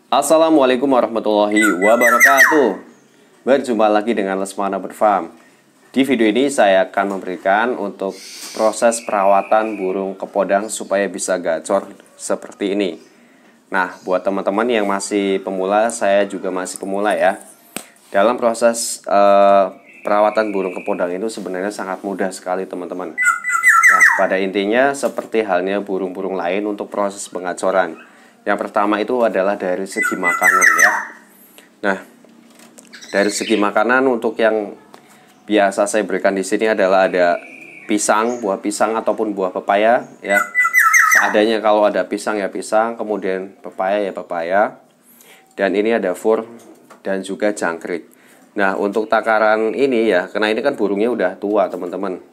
Assalamualaikum warahmatullahi wabarakatuh. Berjumpa lagi dengan Lesmana Berfarm. Di video ini saya akan memberikan untuk proses perawatan burung kepodang supaya bisa gacor seperti ini. Nah, buat teman-teman yang masih pemula, saya juga masih pemula ya. Dalam proses perawatan burung kepodang itu sebenarnya sangat mudah sekali teman-teman. Nah, pada intinya seperti halnya burung-burung lain untuk proses pengacoran. Yang pertama itu adalah dari segi makanan ya. Nah, dari segi makanan untuk yang biasa saya berikan di sini adalah ada pisang, buah pisang ataupun buah pepaya ya. Seadanya, kalau ada pisang ya pisang, kemudian pepaya ya pepaya. Dan ini ada fur dan juga jangkrik. Nah, untuk takaran ini ya, karena ini kan burungnya udah tua teman-teman.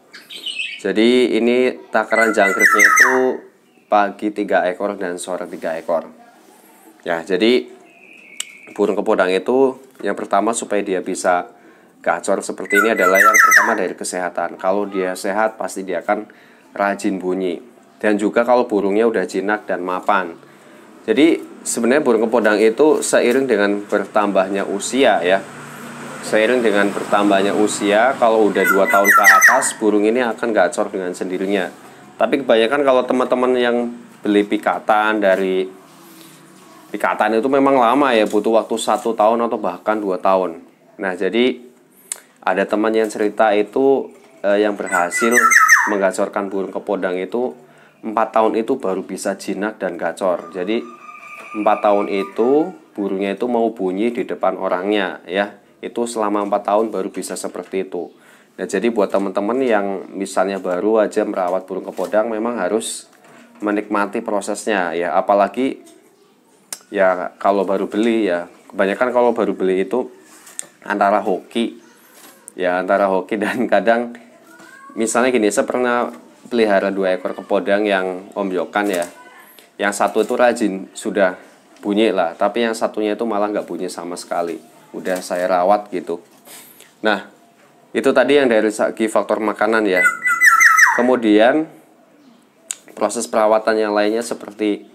Jadi ini takaran jangkriknya itu pagi 3 ekor dan sore 3 ekor. Ya, jadi burung kepodang itu yang pertama supaya dia bisa gacor seperti ini adalah yang pertama dari kesehatan. Kalau dia sehat pasti dia akan rajin bunyi. Dan juga kalau burungnya udah jinak dan mapan. Jadi sebenarnya burung kepodang itu seiring dengan bertambahnya usia ya. Seiring dengan bertambahnya usia, kalau udah 2 tahun ke atas, burung ini akan gacor dengan sendirinya. Tapi kebanyakan kalau teman-teman yang beli pikatan itu memang lama ya, butuh waktu 1 tahun atau bahkan 2 tahun. Nah, jadi ada teman yang cerita itu yang berhasil menggacorkan burung kepodang itu 4 tahun itu baru bisa jinak dan gacor. Jadi 4 tahun itu burungnya itu mau bunyi di depan orangnya ya. Itu selama 4 tahun baru bisa seperti itu. Nah, jadi buat teman-teman yang misalnya baru aja merawat burung kepodang memang harus menikmati prosesnya ya, apalagi ya kalau baru beli ya. Kebanyakan kalau baru beli itu antara hoki dan kadang misalnya gini, saya pernah pelihara 2 ekor kepodang yang ombyokan ya. Yang satu itu rajin, sudah bunyi lah, tapi yang satunya itu malah nggak bunyi sama sekali. Udah saya rawat gitu. Nah, itu tadi yang dari segi faktor makanan ya. Kemudian proses perawatan yang lainnya seperti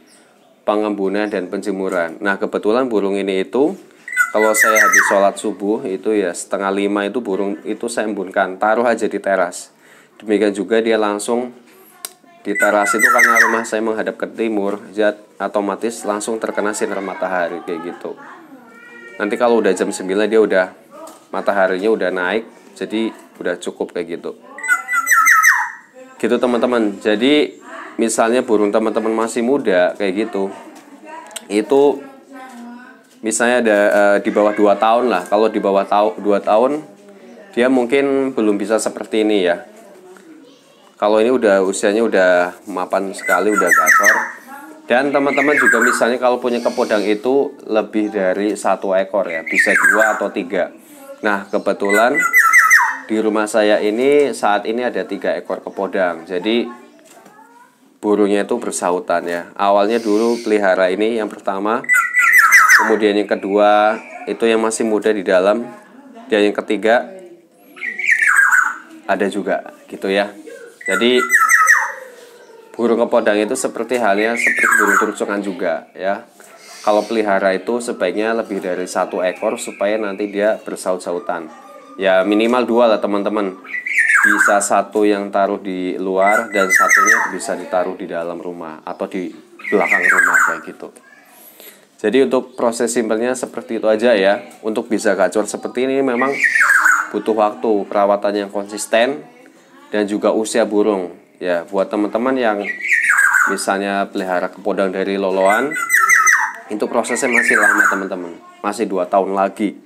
pengembunan dan penjemuran. Nah, kebetulan burung ini itu kalau saya habis sholat subuh itu ya 4:30 itu burung itu saya embunkan, taruh aja di teras. Demikian juga dia langsung di teras itu, karena rumah saya menghadap ke timur, otomatis langsung terkena sinar matahari kayak gitu. Nanti kalau udah jam 9 dia udah mataharinya udah naik, jadi udah cukup kayak gitu. Gitu teman-teman. Jadi misalnya burung teman-teman masih muda kayak gitu, itu misalnya ada di bawah 2 tahun lah. Kalau di bawah 2 tahun dia mungkin belum bisa seperti ini ya. Kalau ini udah usianya udah mapan sekali, udah gacor. Dan teman-teman juga misalnya kalau punya kepodang itu lebih dari 1 ekor ya, bisa 2 atau 3. Nah, kebetulan di rumah saya ini saat ini ada 3 ekor kepodang. Jadi burungnya itu bersahutan ya. Awalnya dulu pelihara ini yang pertama, kemudian yang kedua itu yang masih muda di dalam, dan yang ketiga ada juga gitu ya. Jadi burung kepodang itu seperti halnya seperti burung turungan juga ya. Kalau pelihara itu sebaiknya lebih dari 1 ekor supaya nanti dia bersaut-sautan. Ya minimal 2 lah teman-teman. Bisa 1 yang taruh di luar dan satunya bisa ditaruh di dalam rumah atau di belakang rumah kayak gitu. Jadi untuk proses simpelnya seperti itu aja ya. Untuk bisa gacor seperti ini memang butuh waktu, perawatan yang konsisten, dan juga usia burung. Ya buat teman-teman yang misalnya pelihara kepodang dari loloan, itu prosesnya masih lama teman-teman, masih 2 tahun lagi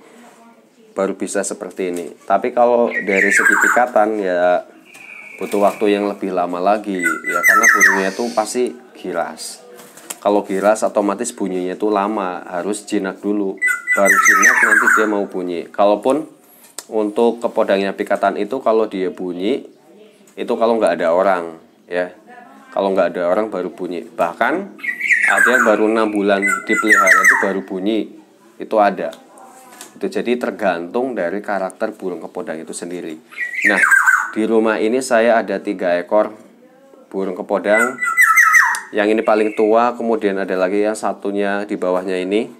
baru bisa seperti ini. Tapi kalau dari segi pikatan ya butuh waktu yang lebih lama lagi ya, karena burungnya itu pasti giras. Kalau giras otomatis bunyinya itu lama, harus jinak dulu, baru jinak nanti dia mau bunyi. Kalaupun untuk kepodangnya pikatan itu kalau dia bunyi itu kalau nggak ada orang ya, kalau nggak ada orang baru bunyi. Bahkan ada yang baru 6 bulan dipelihara itu baru bunyi, itu ada. Itu jadi tergantung dari karakter burung kepodang itu sendiri. Nah, di rumah ini saya ada 3 ekor burung kepodang. Yang ini paling tua, kemudian ada lagi yang satunya di bawahnya ini.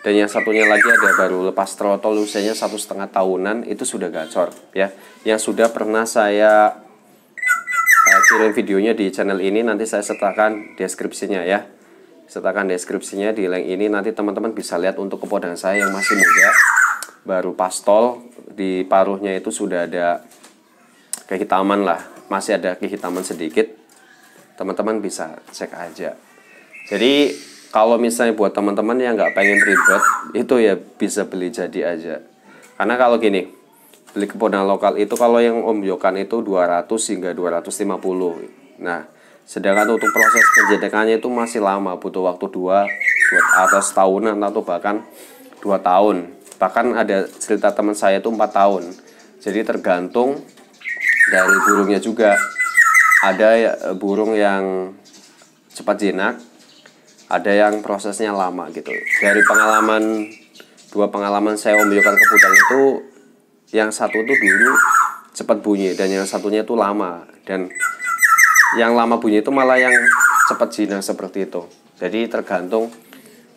Dan yang satunya lagi ada baru lepas trotol usianya 1,5 tahunan, itu sudah gacor ya. Yang sudah pernah saya kirim videonya di channel ini, nanti saya sertakan deskripsinya ya. Sertakan deskripsinya di link ini, nanti teman-teman bisa lihat untuk kepodangan saya yang masih muda, baru pastol, di paruhnya itu sudah ada kehitaman lah, masih ada kehitaman sedikit. Teman-teman bisa cek aja. Jadi kalau misalnya buat teman-teman yang nggak pengen ribet, itu ya bisa beli jadi aja. Karena kalau gini, beli kepodangan lokal itu kalau yang Om Yokan itu 200 hingga 250. Nah, sedangkan untuk proses penjedekannya itu masih lama, butuh waktu 2 atau setahunan atau bahkan 2 tahun. Bahkan ada cerita teman saya itu 4 tahun. Jadi tergantung dari burungnya juga. Ada burung yang cepat jinak, ada yang prosesnya lama gitu. Dari dua pengalaman saya Om Yokan Kepudang itu, yang satu tuh dulu cepat bunyi dan yang satunya itu lama, dan yang lama bunyi itu malah yang cepat jinak seperti itu. Jadi tergantung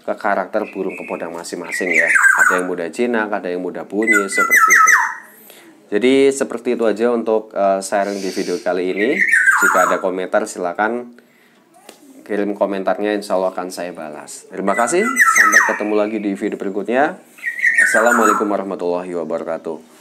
ke karakter burung kepodang masing-masing ya. Ada yang mudah jinak, ada yang mudah bunyi seperti itu. Jadi seperti itu aja untuk sharing di video kali ini. Jika ada komentar silakan kirim komentarnya, insya Allah akan saya balas. Terima kasih, sampai ketemu lagi di video berikutnya. Assalamualaikum warahmatullahi wabarakatuh.